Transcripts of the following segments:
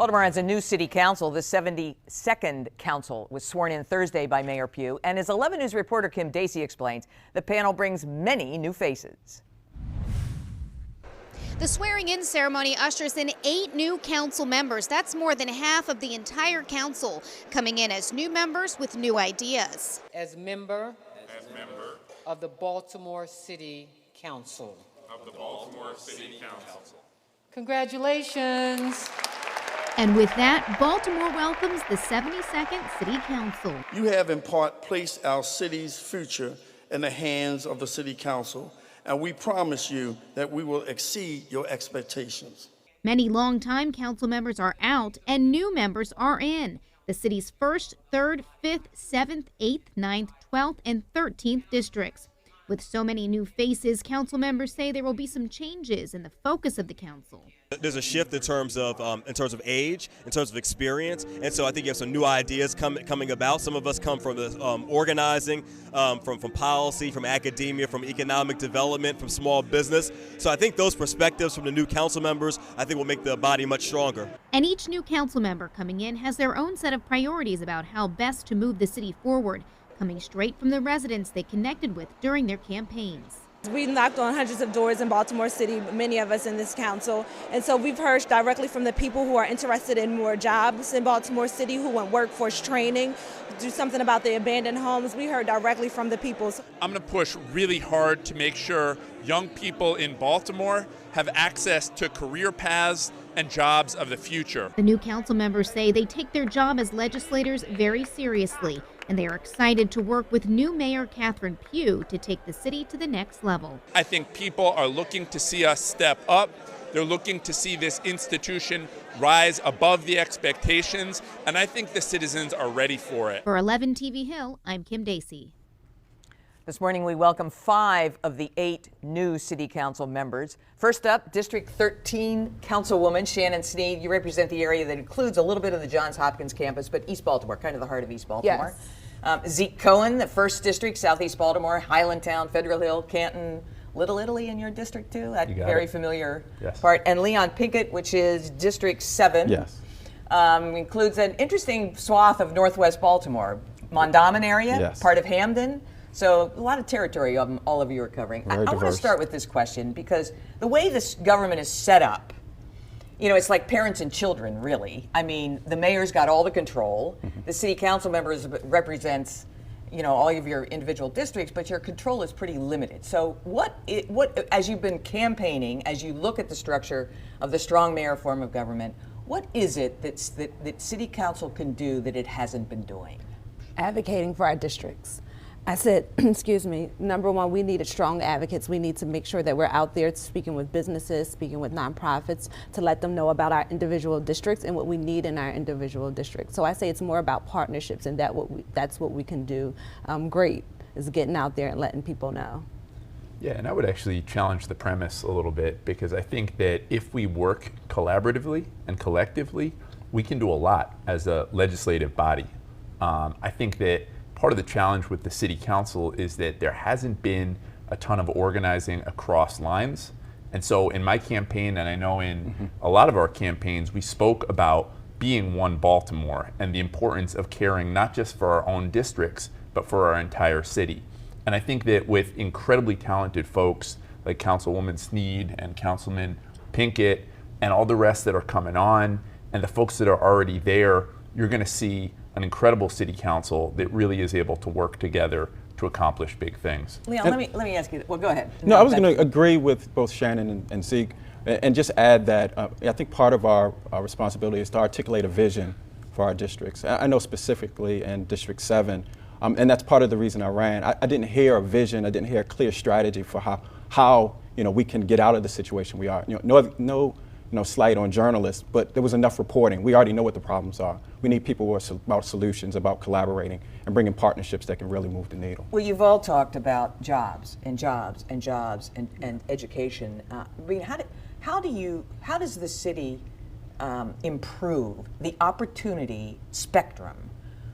Baltimore has a new city council. The 72nd council was sworn in Thursday by Mayor Pugh. And as 11 News reporter Kim Dacey explains, the panel brings many new faces. The swearing-in ceremony ushers in 8 new council members. That's more than half of the entire council coming in as new members with new ideas. As member of the Baltimore City Council. Congratulations. And with that, Baltimore welcomes the 72nd City Council. You have in part placed our city's future in the hands of the City Council, and we promise you that we will exceed your expectations. Many longtime council members are out and new members are in. The city's 1st, 3rd, 5th, 7th, 8th, 9th, 12th, and 13th districts. With so many new faces, council members say there will be some changes in the focus of the council. There's a shift in terms of age, in terms of experience, and so I think you have some new ideas coming about. Some of us come from the organizing, from policy, from academia, from economic development, from small business. So I think those perspectives from the new council members, I think will make the body much stronger. And each new council member coming in has their own set of priorities about how best to move the city forward, coming straight from the residents they connected with during their campaigns. We knocked on hundreds of doors in Baltimore City, many of us in this council, and so we've heard directly from the people who are interested in more jobs in Baltimore City, who want workforce training, do something about the abandoned homes. We heard directly from the people. I'm going to push really hard to make sure young people in Baltimore have access to career paths and jobs of the future. The new council members say they take their job as legislators very seriously, and they are excited to work with new Mayor Catherine Pugh to take the city to the next level. I think people are looking to see us step up. They're looking to see this institution rise above the expectations, and I think the citizens are ready for it. For 11 TV Hill, I'm Kim Dacey. This morning, we welcome 5 of the 8 new city council members. First up, District 13 Councilwoman Shannon Sneed. You represent the area that includes a little bit of the Johns Hopkins campus, but East Baltimore, kind of the heart of East Baltimore. Yes. Zeke Cohen, the 1st District, Southeast Baltimore, Highlandtown, Federal Hill, Canton, Little Italy in your district too? That very familiar part. And Leon Pinkett, which is District 7. Yes. Includes an interesting swath of Northwest Baltimore. Mondawmin area, part of Hamden. So a lot of territory all of you are covering. I want to start with this question because the way this government is set up, you know, it's like parents and children, really. I mean, the mayor's got all the control. The city council members represents, you know, all of your individual districts, but your control is pretty limited. So what as you've been campaigning, as you look at the structure of the strong mayor form of government, what is it that city council can do that it hasn't been doing? Advocating for our districts. I said, excuse me, number one, we needed strong advocates. We need to make sure that we're out there speaking with businesses, speaking with nonprofits to let them know about our individual districts and what we need in our individual districts. So I say it's more about partnerships, and that's what we can do great, is getting out there and letting people know. Yeah, and I would actually challenge the premise a little bit, because I think that if we work collaboratively and collectively, we can do a lot as a legislative body. I think that part of the challenge with the city council is that there hasn't been a ton of organizing across lines. And so in my campaign, and I know in a lot of our campaigns, we spoke about being one Baltimore and the importance of caring not just for our own districts, but for our entire city. And I think that with incredibly talented folks like Councilwoman Sneed and Councilman Pinkett and all the rest that are coming on, and the folks that are already there, you're going to see an incredible city council that really is able to work together to accomplish big things. Leon, let me ask you, well, go ahead. No, I was going to agree with both Shannon and Zeke, and just add that I think part of our responsibility is to articulate a vision for our districts. I know specifically in District 7, and that's part of the reason I ran. I didn't hear a vision, I didn't hear a clear strategy for how you know, we can get out of the situation we are. You know, no slight on journalists, but there was enough reporting. We already know what the problems are. We need people who are about solutions, about collaborating, and bringing partnerships that can really move the needle. Well, you've all talked about jobs and education. I mean, how does the city improve the opportunity spectrum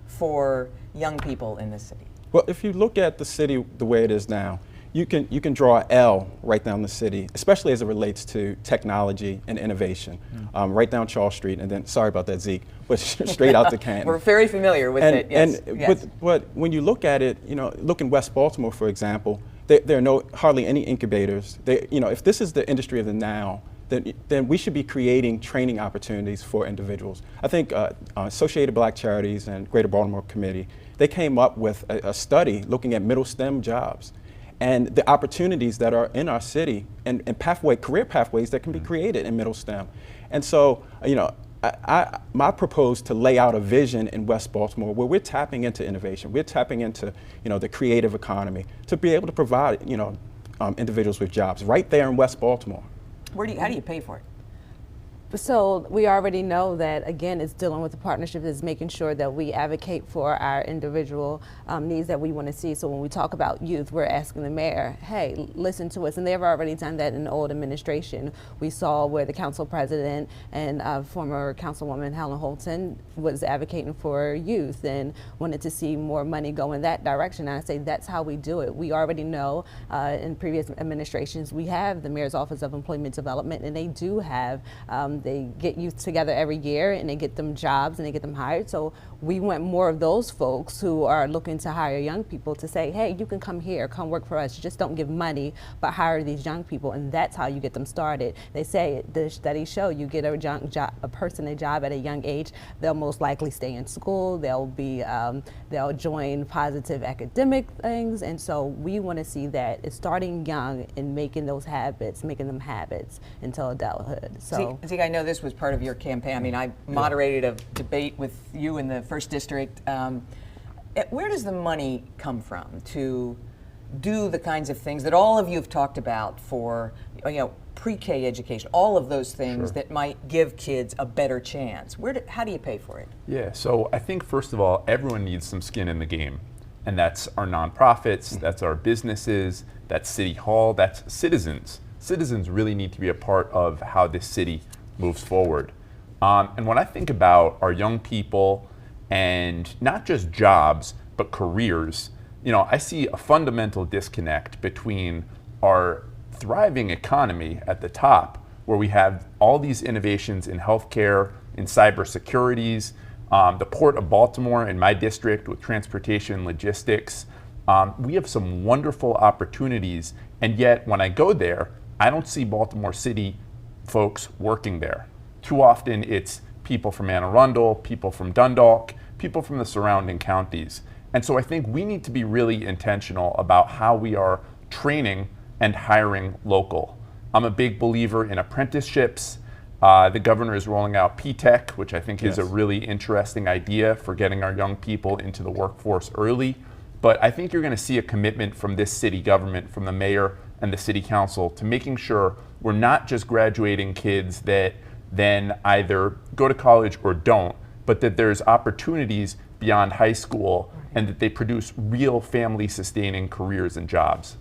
for young people in the city? Well, if you look at the city the way it is now, you can draw a L right down the city, especially as it relates to technology and innovation, right down Charles Street, and then, sorry about that, Zeke, but straight out to Canton. We're very familiar with it, yes. But when you look at it, look in West Baltimore, for example, there are hardly any incubators. If this is the industry of the now, then we should be creating training opportunities for individuals. I think Associated Black Charities and Greater Baltimore Committee, they came up with a study looking at middle STEM jobs and the opportunities that are in our city and career pathways that can be created in middle STEM. And so, I propose to lay out a vision in West Baltimore where we're tapping into innovation, we're tapping into, the creative economy to be able to provide, individuals with jobs right there in West Baltimore. How do you pay for it? So we already know that, again, it's dealing with the partnership, is making sure that we advocate for our individual needs that we want to see. So when we talk about youth, we're asking the mayor, hey, listen to us. And they've already done that in the old administration. We saw where the council president and former councilwoman Helen Holton was advocating for youth and wanted to see more money go in that direction. And I say that's how we do it. We already know in previous administrations, we have the Mayor's Office of Employment Development, and they do have they get youth together every year and they get them jobs and they get them hired. So we want more of those folks who are looking to hire young people to say, hey, you can come here, come work for us. Just don't give money, but hire these young people, and that's how you get them started. They say, the studies show, you get a person a job at a young age, they'll most likely stay in school, they'll join positive academic things, and so we want to see that it's starting young and making those habits, making them habits until adulthood. So, Zeke, I know this was part of your campaign. I mean, I moderated a debate with you in the first district. Where does the money come from to do the kinds of things that all of you have talked about for, pre-K education, all of those things that might give kids a better chance? How do you pay for it? Yeah, so I think first of all, everyone needs some skin in the game. And that's our nonprofits, that's our businesses, that's City Hall, that's citizens. Citizens really need to be a part of how this city moves forward. And when I think about our young people and not just jobs, but careers, I see a fundamental disconnect between our thriving economy at the top, where we have all these innovations in healthcare, in cybersecurities, the Port of Baltimore in my district with transportation logistics. We have some wonderful opportunities, and yet when I go there, I don't see Baltimore City folks working there. Too often it's people from Anne Arundel, people from Dundalk, people from the surrounding counties. And so I think we need to be really intentional about how we are training and hiring local. I'm a big believer in apprenticeships. The governor is rolling out P-TECH, which I think is a really interesting idea for getting our young people into the workforce early. But I think you're going to see a commitment from this city government, from the mayor and the city council, to making sure we're not just graduating kids that then either go to college or don't, but that there's opportunities beyond high school and that they produce real family sustaining careers and jobs.